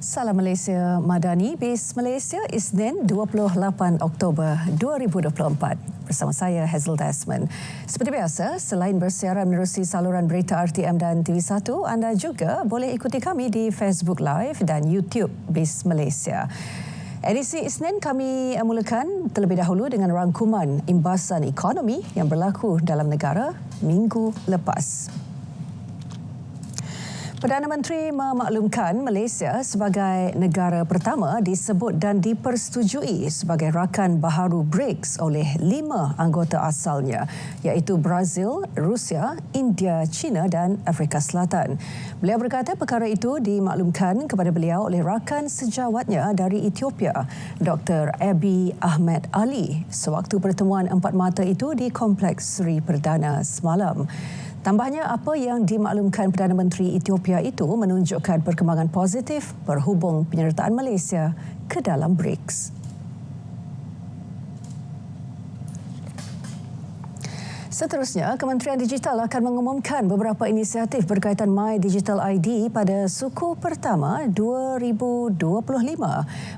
Salam Malaysia Madani, BIS Malaysia, Isnin 28 Oktober 2024. Bersama saya, Hazel Desmond. Seperti biasa, selain bersiaran menerusi saluran berita RTM dan TV1, anda juga boleh ikuti kami di Facebook Live dan YouTube BIS Malaysia. Edisi Isnin kami mulakan terlebih dahulu dengan rangkuman imbasan ekonomi yang berlaku dalam negara minggu lepas. Perdana Menteri memaklumkan Malaysia sebagai negara pertama disebut dan dipersetujui sebagai rakan baharu BRICS oleh 5 anggota asalnya, iaitu Brazil, Rusia, India, China dan Afrika Selatan. Beliau berkata perkara itu dimaklumkan kepada beliau oleh rakan sejawatnya dari Ethiopia, Dr. Abiy Ahmed Ali, sewaktu pertemuan empat mata itu di Kompleks Seri Perdana semalam. Tambahnya, apa yang dimaklumkan Perdana Menteri Ethiopia itu menunjukkan perkembangan positif berhubung penyertaan Malaysia ke dalam BRICS. Seterusnya, Kementerian Digital akan mengumumkan beberapa inisiatif berkaitan My Digital ID pada suku pertama 2025.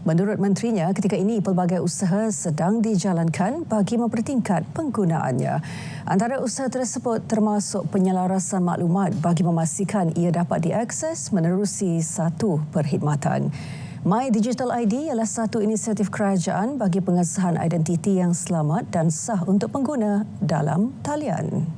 Menurut menterinya, ketika ini pelbagai usaha sedang dijalankan bagi mempertingkat penggunaannya. Antara usaha tersebut termasuk penyelarasan maklumat bagi memastikan ia dapat diakses menerusi satu perkhidmatan. My Digital ID ialah satu inisiatif kerajaan bagi pengesahan identiti yang selamat dan sah untuk pengguna dalam talian.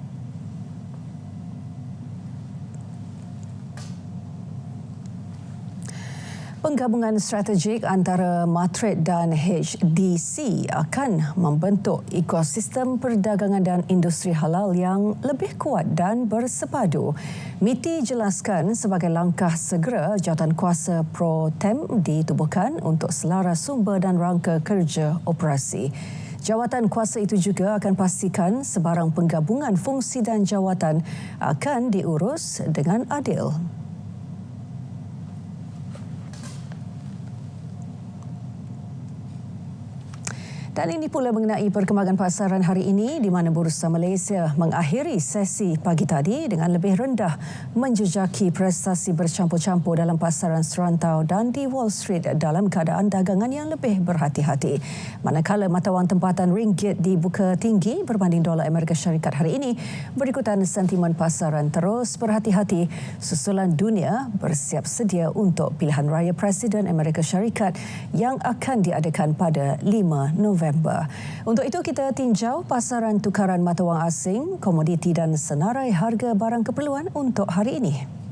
Penggabungan strategik antara Matret dan HDC akan membentuk ekosistem perdagangan dan industri halal yang lebih kuat dan bersepadu. MITI jelaskan sebagai langkah segera jawatankuasa Pro Tem ditubuhkan untuk selaras sumber dan rangka kerja operasi. Jawatankuasa itu juga akan pastikan sebarang penggabungan fungsi dan jawatan akan diurus dengan adil. Dan ini pula mengenai perkembangan pasaran hari ini di mana Bursa Malaysia mengakhiri sesi pagi tadi dengan lebih rendah menjejaki prestasi bercampur-campur dalam pasaran serantau dan di Wall Street dalam keadaan dagangan yang lebih berhati-hati. Manakala mata wang tempatan ringgit dibuka tinggi berbanding dolar Amerika Syarikat hari ini, berikutan sentimen pasaran terus berhati-hati susulan dunia bersiap sedia untuk pilihan raya Presiden Amerika Syarikat yang akan diadakan pada 5 November. Untuk itu kita tinjau pasaran tukaran mata wang asing, komoditi dan senarai harga barang keperluan untuk hari ini.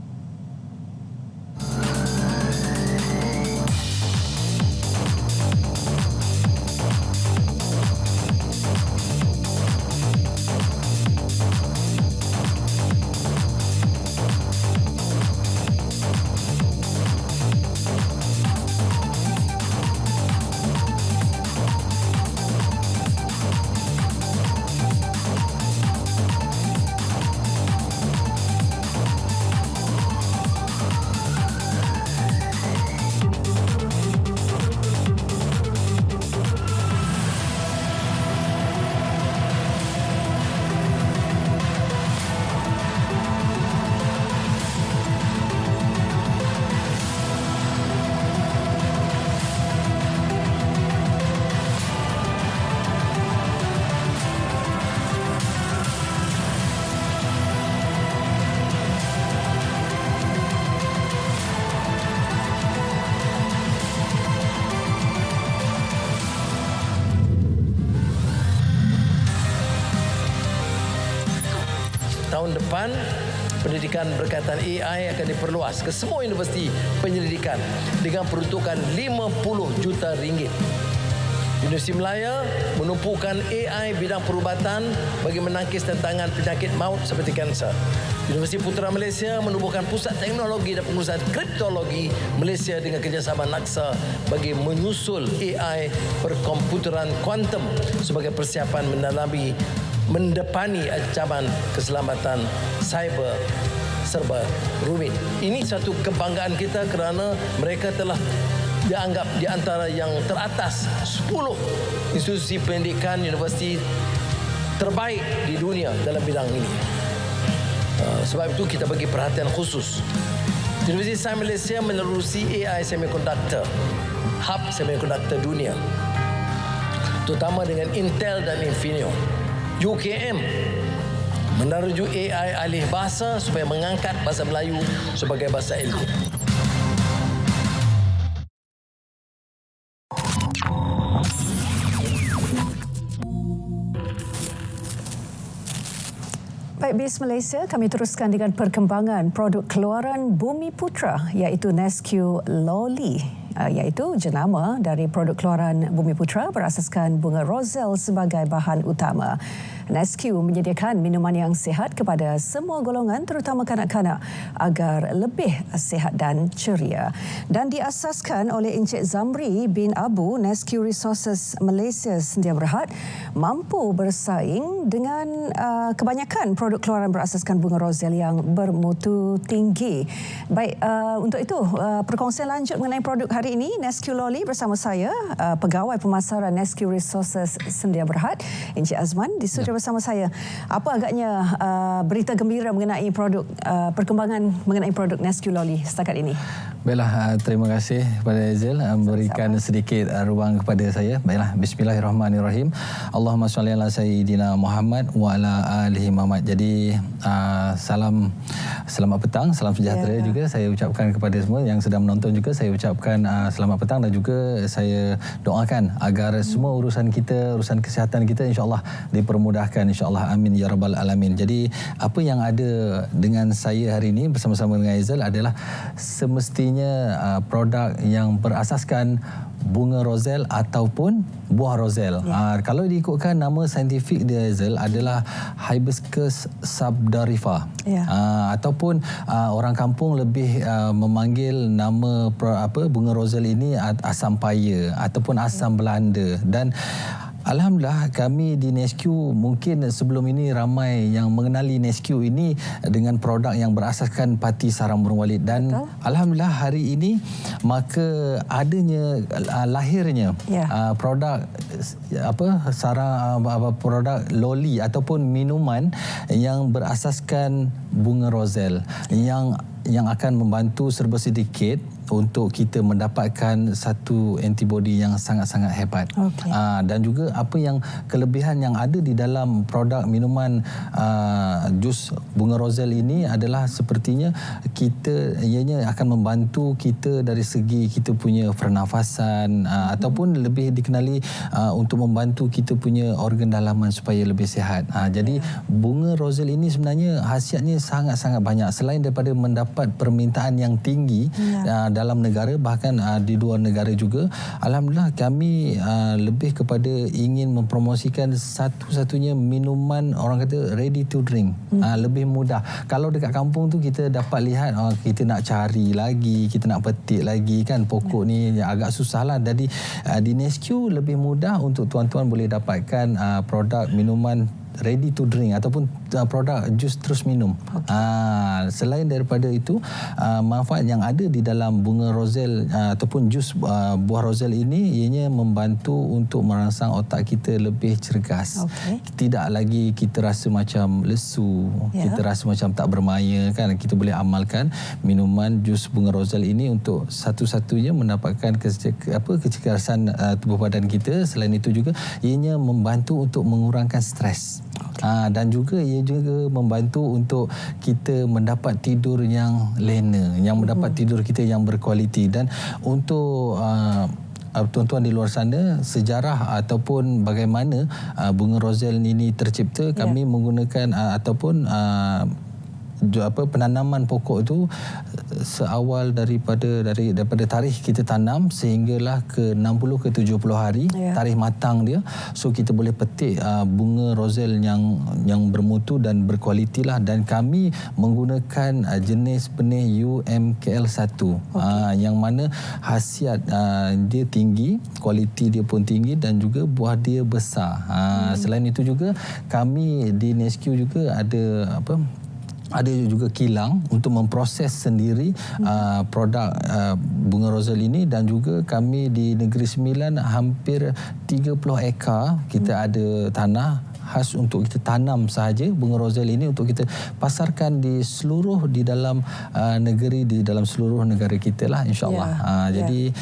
Tahun depan, pendidikan berkaitan AI akan diperluas ke semua universiti penyelidikan dengan peruntukan 50 juta ringgit. Universiti Melaya menumpukan AI bidang perubatan bagi menangkis tantangan penyakit maut seperti kanser. Universiti Putra Malaysia menubuhkan pusat teknologi dan pengurusan kriptologi Malaysia dengan kerjasama NAXA bagi menyusul AI perkomputeran kuantum sebagai persiapan mendepani ancaman keselamatan cyber serba rumit. Ini satu kebanggaan kita kerana mereka telah dianggap di antara yang teratas 10 institusi pendidikan universiti terbaik di dunia dalam bidang ini. Sebab itu kita bagi perhatian khusus Universiti Sains Malaysia menerusi AI Semiconductor, hub semiconductor dunia, terutama dengan Intel dan Infineon. UKM meneruju AI alih bahasa supaya mengangkat bahasa Melayu sebagai bahasa ilmu. Baik, BIS Malaysia, kami teruskan dengan perkembangan produk keluaran Bumi Putra iaitu Nesque Loli, iaitu jenama dari produk keluaran Bumi Putra berasaskan bunga roselle sebagai bahan utama. Nesque menyediakan minuman yang sihat kepada semua golongan terutama kanak-kanak agar lebih sihat dan ceria. Dan diasaskan oleh Encik Zamri bin Abu, Nesque Resources Malaysia Sedia Berhad mampu bersaing dengan kebanyakan produk keluaran berasaskan bunga roselle yang bermutu tinggi. Baik, untuk itu perkongsian lanjut mengenai produk hari ini, Nesque Loli bersama saya, Pegawai Pemasaran Nesque Resources Sedia Berhad, Encik Azman di studio bersama saya. Apa agaknya berita gembira mengenai produk perkembangan mengenai produk Nesque Loli setakat ini? Baiklah, terima kasih kepada Azil memberikan sedikit ruang kepada saya. Baiklah, bismillahirrahmanirrahim. Allahumma shalli ala sayyidina Muhammad wa ala alihi Muhammad. Jadi selamat petang, salam sejahtera juga saya ucapkan kepada semua yang sedang menonton juga. Saya ucapkan selamat petang dan juga saya doakan agar semua urusan kita, urusan kesihatan kita insya-Allah dipermudahkan insya-Allah, amin ya rabbal alamin. Jadi apa yang ada dengan saya hari ini bersama-sama dengan Aizal adalah semestinya produk yang berasaskan bunga roselle ataupun buah roselle. Kalau diikutkan nama saintifik dia Aizal adalah Hibiscus subdarifa. Ataupun orang kampung lebih memanggil nama bunga roselle ini asam paya ataupun asam Belanda. Dan alhamdulillah kami di Nesque mungkin sebelum ini ramai yang mengenali Nesque ini dengan produk yang berasaskan pati sarang burung walit. Dan alhamdulillah hari ini maka adanya lahirnya produk produk Loli ataupun minuman yang berasaskan bunga roselle yang akan membantu serba sedikit untuk kita mendapatkan satu antibody yang sangat-sangat hebat. Dan juga apa yang kelebihan yang ada di dalam produk minuman jus bunga roselle ini adalah sepertinya ianya akan membantu kita dari segi kita punya pernafasan ataupun lebih dikenali untuk membantu kita punya organ dalaman supaya lebih sihat. Jadi bunga roselle ini sebenarnya khasiatnya sangat-sangat banyak. Selain daripada mendapat permintaan yang tinggi dalam negara, bahkan di luar negara juga, alhamdulillah kami lebih kepada ingin mempromosikan satu-satunya minuman orang kata ready to drink, lebih mudah. Kalau dekat kampung tu kita dapat lihat kita nak cari lagi, kita nak petik lagi kan pokok ni agak susah lah. Jadi di Nesque lebih mudah untuk tuan-tuan boleh dapatkan produk minuman ready to drink ataupun produk jus terus minum. Selain daripada itu, manfaat yang ada di dalam bunga roselle ataupun jus buah roselle ini ianya membantu untuk merangsang otak kita lebih cergas. Tidak lagi kita rasa macam lesu, kita rasa macam tak bermaya kan. Kita boleh amalkan minuman jus bunga roselle ini untuk satu-satunya mendapatkan kecergasan tubuh badan kita. Selain itu juga ianya membantu untuk mengurangkan stres. Dan juga ia juga membantu untuk kita mendapat tidur yang lena, yang mendapat tidur kita yang berkualiti. Dan untuk tuan-tuan di luar sana, sejarah ataupun bagaimana bunga roselle ini tercipta, kami menggunakan ataupun penanaman pokok itu seawal daripada tarikh kita tanam sehinggalah ke 60 ke 70 hari tarikh matang dia. So kita boleh petik bunga roselle yang bermutu dan berkualiti lah. Dan kami menggunakan jenis benih UMKL1 yang mana khasiat dia tinggi, kualiti dia pun tinggi dan juga buah dia besar. Selain itu juga kami di Nesque juga ada juga kilang untuk memproses sendiri produk bunga roselle ini. Dan juga kami di Negeri Sembilan hampir 30 ekar kita ada tanah khas untuk kita tanam sahaja bunga Roselle ini untuk kita pasarkan di dalam negeri, di dalam seluruh negara kita lah, insyaAllah. Jadi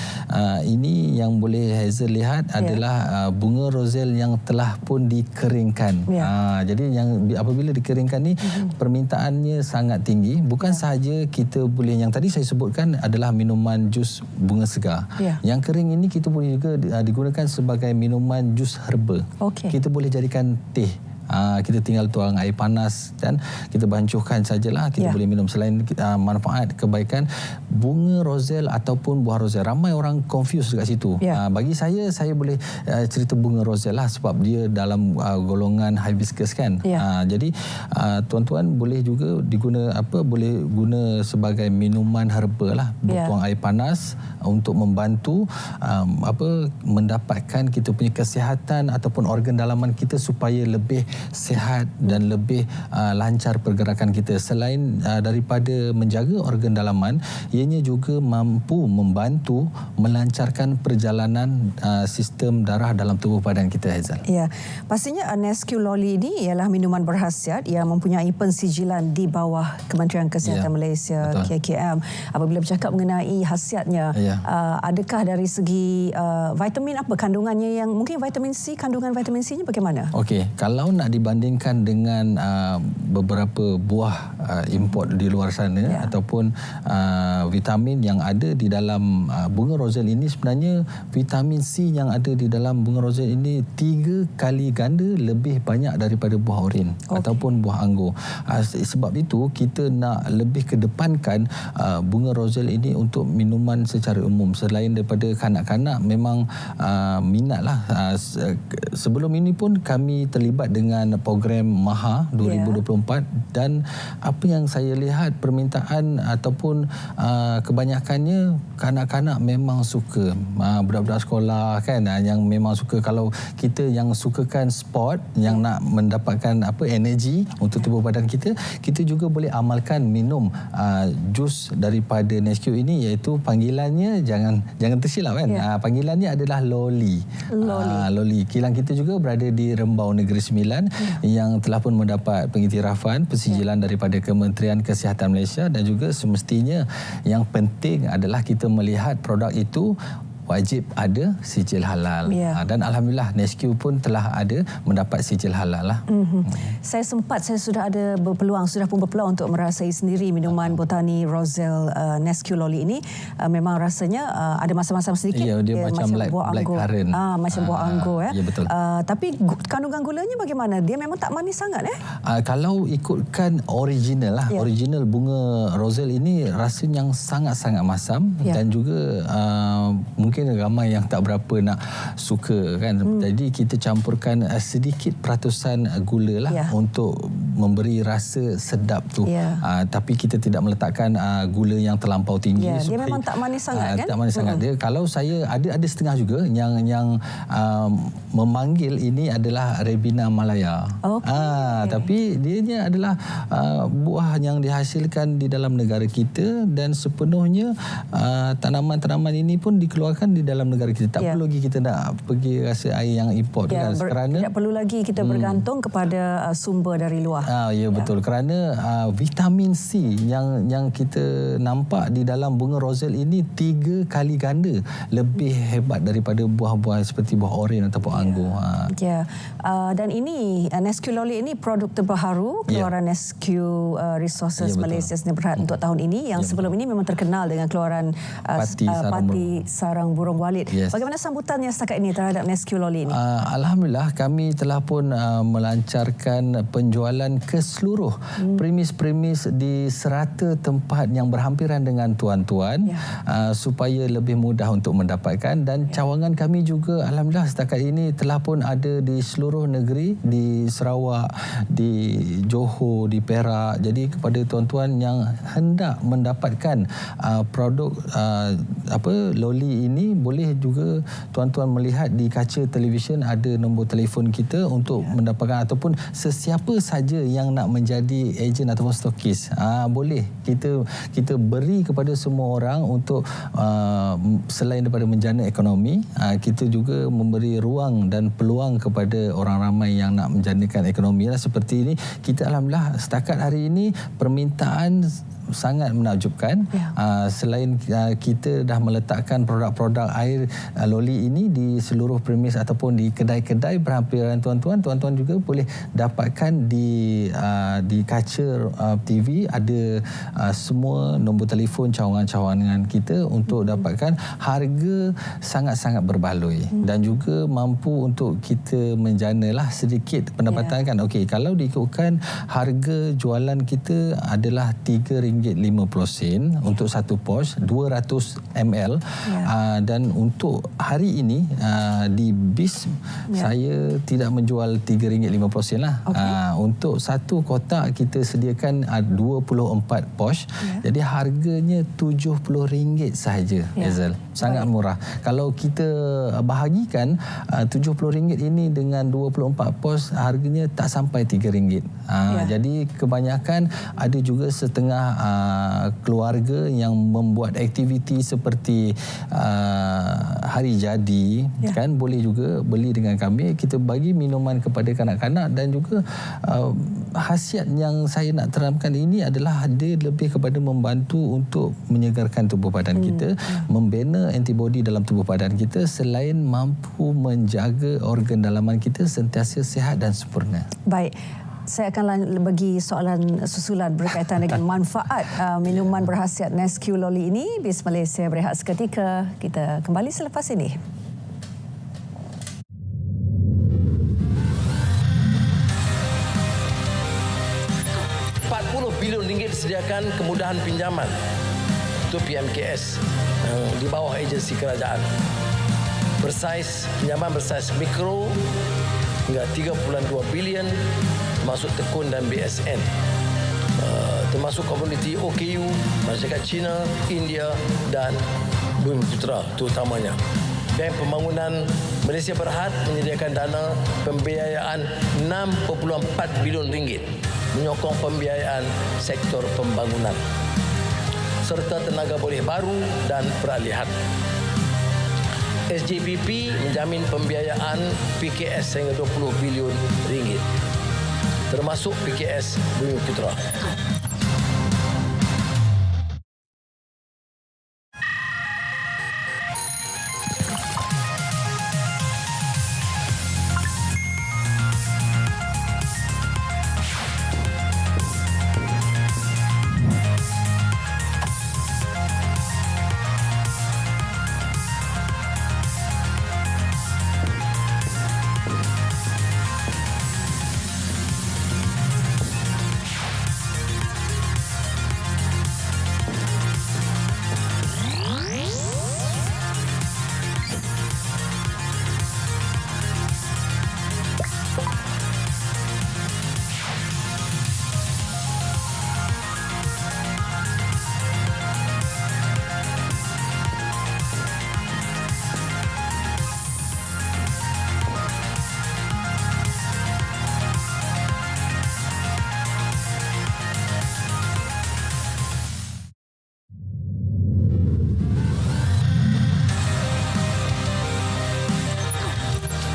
ini yang boleh Hazel lihat adalah bunga Roselle yang telah pun dikeringkan. Jadi yang apabila dikeringkan ni permintaannya sangat tinggi. Bukan sahaja kita boleh, yang tadi saya sebutkan adalah minuman jus bunga segar. Yang kering ini kita boleh juga digunakan sebagai minuman jus herba. Kita boleh jadikan teh. Kita tinggal tuang air panas dan kita bancuhkan sajalah, kita boleh minum. Selain manfaat kebaikan bunga Roselle ataupun buah Roselle, ramai orang confuse dekat situ. Bagi saya boleh cerita bunga Roselle lah sebab dia dalam golongan hibiscus kan. Jadi tuan-tuan boleh juga boleh guna sebagai minuman herba lah, tuang air panas untuk membantu mendapatkan kita punya kesihatan ataupun organ dalaman kita supaya lebih sihat dan lebih lancar pergerakan kita. Selain daripada menjaga organ dalaman, ianya juga mampu membantu melancarkan perjalanan sistem darah dalam tubuh badan kita, Hazel. Ya, pastinya Nesque Loli ini ialah minuman berkhasiat yang mempunyai pensijilan di bawah Kementerian Kesihatan Malaysia, KKM. Apabila bercakap mengenai khasiatnya, adakah dari segi vitamin apa kandungannya, yang mungkin vitamin C, kandungan vitamin C-nya bagaimana? Okey, kalau nak dibandingkan dengan beberapa buah import di luar sana ataupun vitamin yang ada di dalam bunga Roselle ini, sebenarnya vitamin C yang ada di dalam bunga Roselle ini 3 kali ganda lebih banyak daripada buah oren ataupun buah anggur. Sebab itu kita nak lebih kedepankan bunga Roselle ini untuk minuman secara umum. Selain daripada kanak-kanak memang minatlah. Sebelum ini pun kami terlibat dengan program MAHA 2024 dan apa yang saya lihat permintaan ataupun kebanyakannya kanak-kanak memang suka, budak-budak sekolah kan, yang memang suka. Kalau kita yang sukakan sport, yang nak mendapatkan energi untuk tubuh badan kita, kita juga boleh amalkan minum jus daripada Nesque ini, iaitu panggilannya jangan tersilap kan. Panggilannya adalah Loli. Loli. Kilang kita juga berada di Rembau Negeri Sembilan yang telah pun mendapat pengiktirafan pensijilan daripada Kementerian Kesihatan Malaysia, dan juga semestinya yang penting adalah kita melihat produk itu wajib ada sijil halal. Dan alhamdulillah Nesque pun telah ada mendapat sijil halal lah. Saya sudah pun berpeluang untuk merasai sendiri minuman botani Roselle Nesque Loli ini. Memang rasanya ada masam-masam sedikit. Dia macam buah black anggur. Macam buah anggur. Ya, betul. Tapi kandungan gulanya bagaimana? Dia memang tak manis sangat kalau ikutkan original lah, original bunga Roselle ini rasanya yang sangat-sangat masam dan juga mungkin ramai yang tak berapa nak suka kan. Jadi kita campurkan sedikit peratusan gula lah untuk memberi rasa sedap tu. Tapi kita tidak meletakkan gula yang terlampau tinggi. Dia memang tak manis sangat kan? Tak manis sangat. Dia, kalau saya ada setengah juga yang memanggil ini adalah Rebina Malaya. Tapi dia adalah buah yang dihasilkan di dalam negara kita, dan sepenuhnya tanaman-tanaman ini pun dikeluarkan di dalam negara kita. Tak perlu lagi kita nak pergi rasa air yang import kan, kerana tidak perlu lagi kita bergantung kepada sumber dari luar. Betul, kerana vitamin C yang kita nampak di dalam bunga Roselle ini 3 kali ganda lebih hebat daripada buah-buah seperti buah oren ataupun anggur. Dan ini Nesque Loli ini produk terbaru keluaran Nesque Resources Malaysia Berhad untuk tahun ini, yang sebelum ini memang terkenal dengan keluaran Pati Sarang Burung Walid. Bagaimana sambutannya setakat ini terhadap Nesque Loli ini? Alhamdulillah kami telah pun melancarkan penjualan ke seluruh premis-premis di serata tempat yang berhampiran dengan tuan-tuan supaya lebih mudah untuk mendapatkan, dan cawangan kami juga alhamdulillah setakat ini telah pun ada di seluruh negeri, di Sarawak, di Johor, di Perak. Jadi kepada tuan-tuan yang hendak mendapatkan produk Loli ini ini boleh juga tuan-tuan melihat di kaca televisyen ada nombor telefon kita untuk mendapatkan, ataupun sesiapa saja yang nak menjadi ejen ataupun stokis, boleh kita beri kepada semua orang untuk selain daripada menjana ekonomi, kita juga memberi ruang dan peluang kepada orang ramai yang nak menjanakan ekonomi. Seperti ini, kita alhamdulillah setakat hari ini permintaan sangat menakjubkan. Selain kita dah meletakkan produk-produk air loli ini di seluruh premis ataupun di kedai-kedai berhampiran tuan-tuan juga boleh dapatkan di kaca TV ada semua nombor telefon cawangan-cawangan kita untuk dapatkan harga sangat-sangat berbaloi dan juga mampu untuk kita menjanalah sedikit pendapatan kan. Okey, kalau diikutkan harga jualan kita adalah RM3.50 untuk satu pos 200 ml dan untuk hari ini di BIS saya tidak menjual RM3.50 lah. Untuk satu kotak kita sediakan 24 pos, jadi harganya RM70 sahaja. Hazel, sangat murah. Kalau kita bahagikan RM70 ini dengan 24 pos, harganya tak sampai RM3. Jadi kebanyakan ada juga setengah keluarga yang membuat aktiviti seperti hari jadi kan, boleh juga beli dengan kami. Kita bagi minuman kepada kanak-kanak dan juga khasiat yang saya nak teramkan ini adalah dia lebih kepada membantu untuk menyegarkan tubuh badan kita, membina antibodi dalam tubuh badan kita, selain mampu menjaga organ dalaman kita sentiasa sihat dan sempurna. Baik. Saya akan bagi soalan susulan berkaitan dengan manfaat minuman berkhasiat Nesque Loli ini. BIS Malaysia berehat seketika. Kita kembali selepas ini. RM40 bilion disediakan kemudahan pinjaman untuk PMKS di bawah agensi kerajaan. Pinjaman bersaiz mikro hingga 3.2 bilion termasuk tekun dan BSN, termasuk komuniti OKU, masyarakat China, India dan Bumiputera terutamanya. Bank Pembangunan Malaysia Berhad menyediakan dana pembiayaan RM6.4 bilion menyokong pembiayaan sektor pembangunan serta tenaga boleh baru dan peralihan. SJPP menjamin pembiayaan PKS sehingga RM20 bilion, termasuk PKS Bumiputera.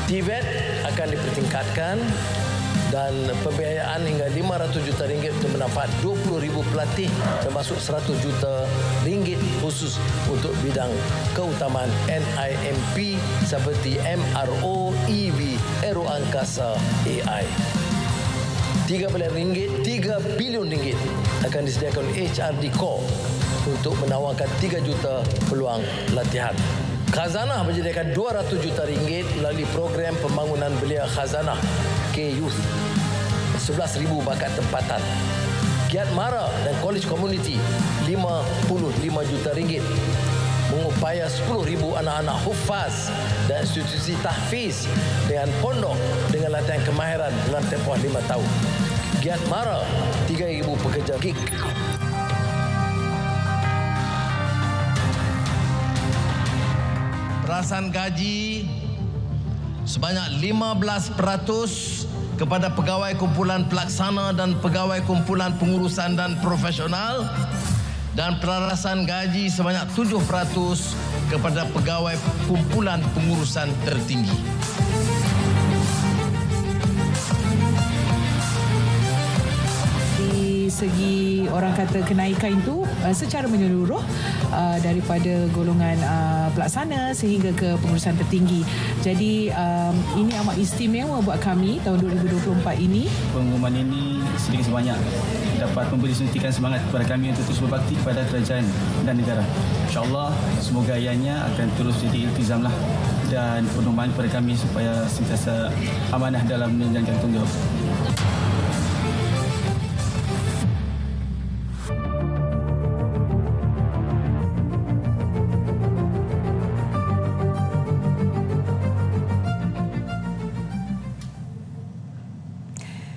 TVET akan dipertingkatkan dan pembiayaan hingga RM500 juta untuk mendapat 20,000 pelatih, termasuk RM100 juta khusus untuk bidang keutamaan NIMP seperti MRO, EV, aeroangkasa, AI. RM3 bilion akan disediakan HRD Core untuk menawarkan 3 juta peluang latihan. Khazanah menyediakan RM200 juta melalui program pembangunan belia khazanah K-Youth, 11,000 bakat tempatan. Giat Mara dan College Community RM55 juta mengupaya 10,000 anak-anak hufaz dan institusi tahfiz dengan pondok dengan latihan kemahiran dalam tempoh 5 tahun. Giat Mara 3,000 pekerja gig. pelarasan gaji sebanyak 15% kepada pegawai kumpulan pelaksana dan pegawai kumpulan pengurusan dan profesional, dan pelarasan gaji sebanyak 7% kepada pegawai kumpulan pengurusan tertinggi. Segi orang kata kenaikan itu secara menyeluruh daripada golongan pelaksana sehingga ke pengurusan tertinggi. Jadi ini amat istimewa buat kami tahun 2024 ini. Pengumuman ini sedikit sebanyak dapat memberi suntikan semangat kepada kami untuk terus berbakti kepada kerajaan dan negara. InsyaAllah semoga ianya akan terus jadi iltizamlah dan pedoman kepada kami supaya sentiasa amanah dalam menjalankan tanggungjawab.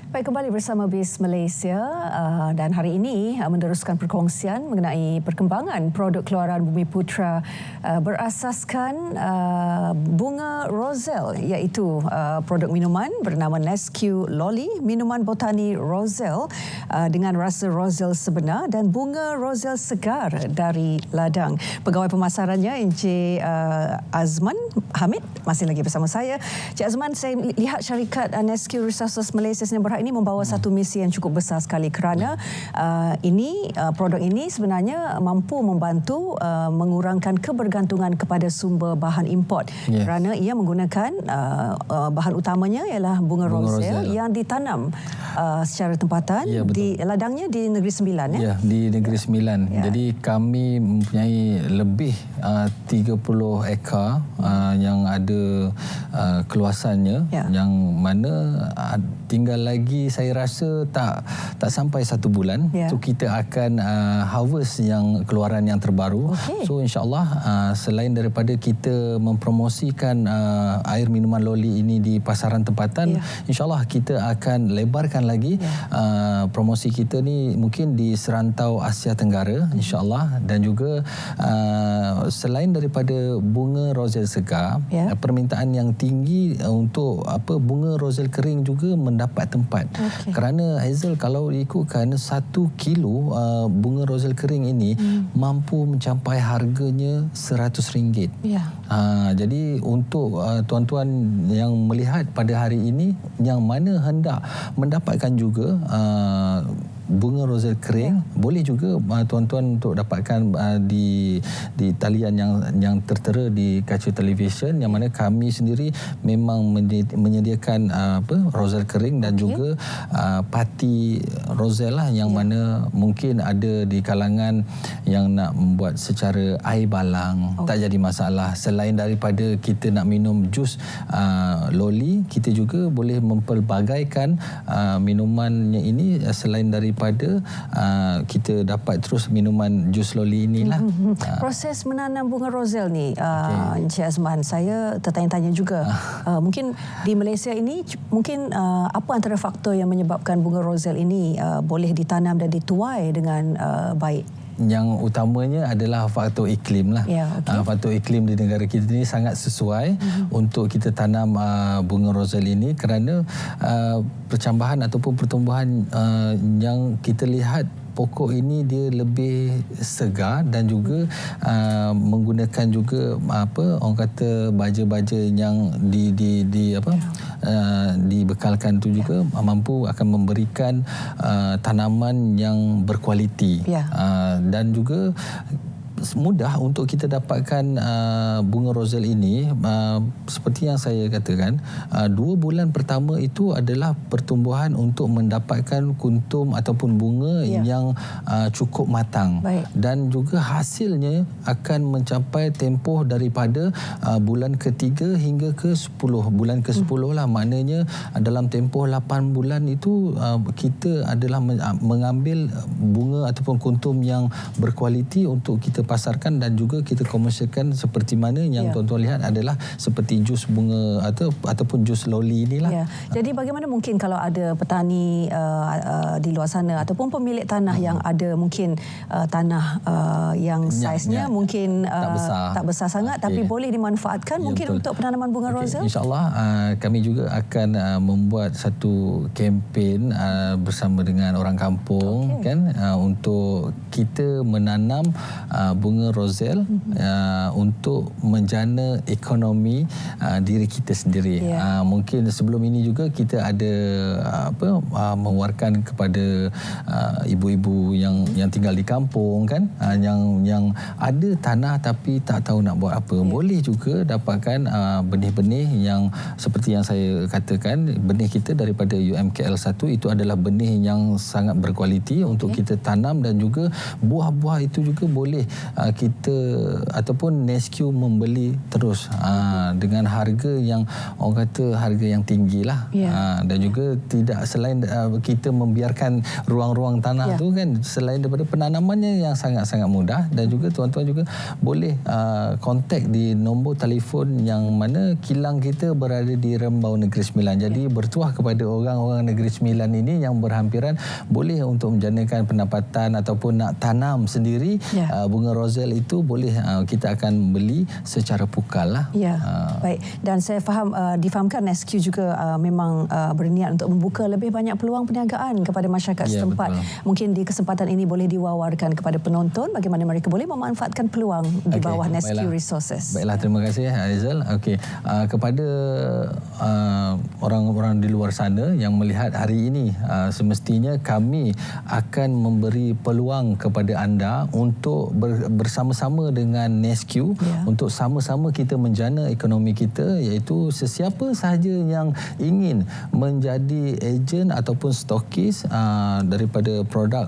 Baik, kembali bersama BIS Malaysia dan hari ini meneruskan perkongsian mengenai perkembangan produk keluaran Bumiputera berasaskan bunga Roselle, iaitu produk minuman bernama Nesque Lolly, minuman botani Roselle dengan rasa Roselle sebenar dan bunga Roselle segar dari ladang. Pegawai pemasarannya Encik Azman Hamid masih lagi bersama saya. Encik Azman, saya lihat syarikat Nesque Resources Malaysia Sdn Bhd ini membawa satu misi yang cukup besar sekali kerana produk ini sebenarnya mampu membantu mengurangkan kebergantungan kepada sumber bahan import, kerana ia menggunakan bahan utamanya ialah bunga Roselle yang ditanam secara tempatan di ladangnya di Negeri Sembilan. Ya, di Negeri Sembilan. Jadi kami mempunyai lebih 30 ekar yang ada keluasannya, yang mana tinggal lagi saya rasa tak sampai 1 bulan. So kita akan harvest yang keluaran yang terbaru. So insyaAllah selain daripada kita mempromosikan air minuman Lolly ini di pasaran tempatan, insyaAllah kita akan lebarkan lagi promosi kita ni mungkin di serantau Asia Tenggara, insyaAllah. Dan juga selain daripada bunga Roselle segar, permintaan yang tinggi untuk bunga Roselle kering juga mendapat tempat. Kerana Hazel, kalau ikutkan 1 kilo bunga Roselle kering ini mampu mencapai harganya RM100. Jadi untuk tuan-tuan yang melihat pada hari ini yang mana hendak mendapatkan juga bunga Roselle kering, boleh juga tuan-tuan untuk dapatkan di talian yang tertera di kaca televisyen, yang mana kami sendiri memang menyediakan Roselle kering dan juga pati Roselle lah, yang mana mungkin ada di kalangan yang nak membuat secara air balang, tak jadi masalah. Selain daripada kita nak minum jus Lolly, kita juga boleh mempelbagaikan minumannya ini. Selain daripada kita dapat terus minuman jus Lolly inilah. Proses menanam bunga Roselle ni, Encik Azman, saya tertanya-tanya juga. Mungkin di Malaysia ini, mungkin apa antara faktor yang menyebabkan bunga Roselle ini boleh ditanam dan dituai dengan baik? Yang utamanya adalah faktor iklim lah. Faktor iklim di negara kita ini sangat sesuai untuk kita tanam bunga Roselle ini, kerana percambahan ataupun pertumbuhan yang kita lihat pokok ini dia lebih segar dan juga menggunakan juga orang kata baja-baja yang dibekalkan tu juga mampu akan memberikan tanaman yang berkualiti, dan juga mudah untuk kita dapatkan bunga Roselle ini. Seperti yang saya katakan, 2 bulan pertama itu adalah pertumbuhan untuk mendapatkan kuntum ataupun bunga yang cukup matang. Dan juga hasilnya akan mencapai tempoh daripada bulan ke-3 hingga ke-10. Bulan ke-10 lah, maknanya dalam tempoh 8 bulan itu kita adalah mengambil bunga ataupun kuntum yang berkualiti untuk kita pasarkan dan juga kita komersialkan seperti mana yang tuan-tuan lihat adalah seperti jus bunga ataupun jus loli inilah. Ya. Jadi bagaimana mungkin kalau ada petani di luar sana ataupun pemilik tanah yang ada mungkin tanah yang saiznya mungkin tak besar sangat, tapi boleh dimanfaatkan mungkin untuk penanaman bunga rosel? InsyaAllah kami juga akan membuat satu kempen bersama dengan orang kampung kan untuk kita menanam bunga rosel untuk menjana ekonomi diri kita sendiri. Mungkin sebelum ini juga kita ada mewawarkan kepada ibu-ibu yang tinggal di kampung kan, yang ada tanah tapi tak tahu nak buat apa. Boleh juga dapatkan benih-benih yang seperti yang saya katakan, benih kita daripada UMKL 1 itu adalah benih yang sangat berkualiti untuk kita tanam, dan juga buah-buah itu juga boleh kita ataupun Nesque membeli terus dengan harga yang orang kata harga yang tinggilah. Dan juga tidak selain kita membiarkan ruang-ruang tanah tu kan, selain daripada penanamannya yang sangat-sangat mudah, dan juga tuan-tuan juga boleh kontak di nombor telefon yang mana kilang kita berada di Rembau Negeri Sembilan. Jadi bertuah kepada orang-orang Negeri Sembilan ini yang berhampiran, boleh untuk menjanakan pendapatan ataupun nak tanam sendiri bunga rosel itu boleh kita akan beli secara pukal lah. Baik, dan saya faham difahamkan Nesque juga memang berniat untuk membuka lebih banyak peluang perniagaan kepada masyarakat setempat. Mungkin di kesempatan ini boleh diwawarkan kepada penonton bagaimana mereka boleh memanfaatkan peluang di bawah Nesque Resources. Baiklah, terima kasih Aizal. Kepada orang-orang di luar sana yang melihat hari ini, semestinya kami akan memberi peluang kepada anda untuk bersama-sama dengan Nesque untuk sama-sama kita menjana ekonomi kita, iaitu sesiapa sahaja yang ingin menjadi ejen ataupun stokis daripada produk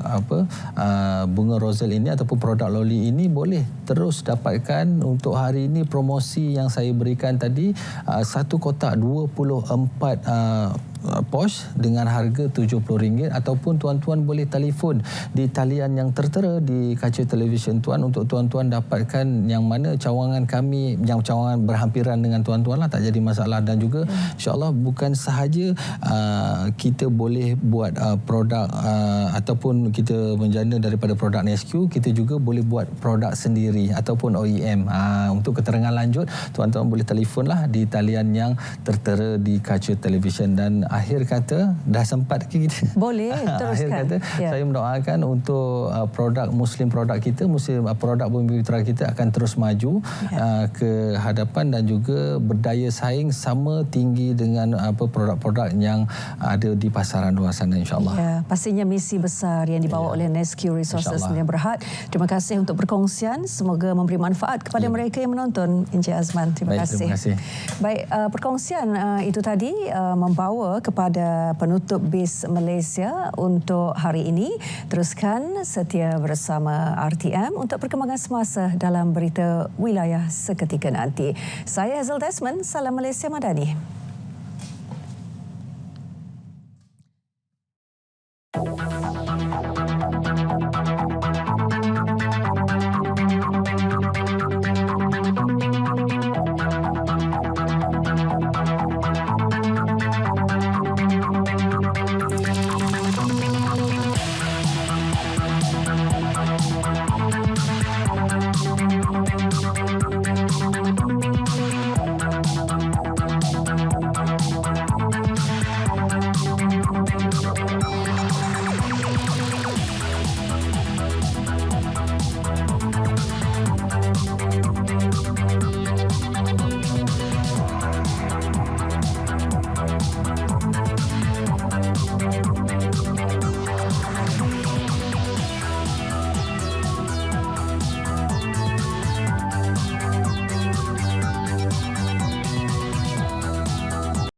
bunga rosel ini ataupun produk loli ini, boleh terus dapatkan untuk hari ini promosi yang saya berikan tadi, satu kotak 24 pos dengan harga RM70, ataupun tuan-tuan boleh telefon di talian yang tertera di kaca televisyen tuan untuk tuan-tuan dapatkan yang mana cawangan kami, yang cawangan berhampiran dengan tuan-tuan lah, tak jadi masalah. Dan juga insya-Allah bukan sahaja kita boleh buat produk ataupun kita menjana daripada produk Nesque, kita juga boleh buat produk sendiri ataupun OEM. Untuk keterangan lanjut tuan-tuan boleh telefonlah di talian yang tertera di kaca televisyen. Dan akhir kata, dah sempat ke kita? Boleh, teruskan. Akhir kata, saya mendoakan untuk produk Muslim, produk kita, Muslim, produk Bumi Putra kita akan terus maju ke hadapan dan juga berdaya saing sama tinggi dengan produk-produk yang ada di pasaran luar sana, insyaAllah. Pastinya misi besar yang dibawa oleh Nesque Resources Sdn Bhd. Terima kasih untuk perkongsian. Semoga memberi manfaat kepada mereka yang menonton. Encik Azman, terima kasih. Terima kasih. Baik, perkongsian itu tadi membawa kepada penutup BIS Malaysia untuk hari ini. Teruskan setia bersama RTM untuk perkembangan semasa dalam berita wilayah seketika nanti. Saya Hazel Desmond, salam Malaysia Madani.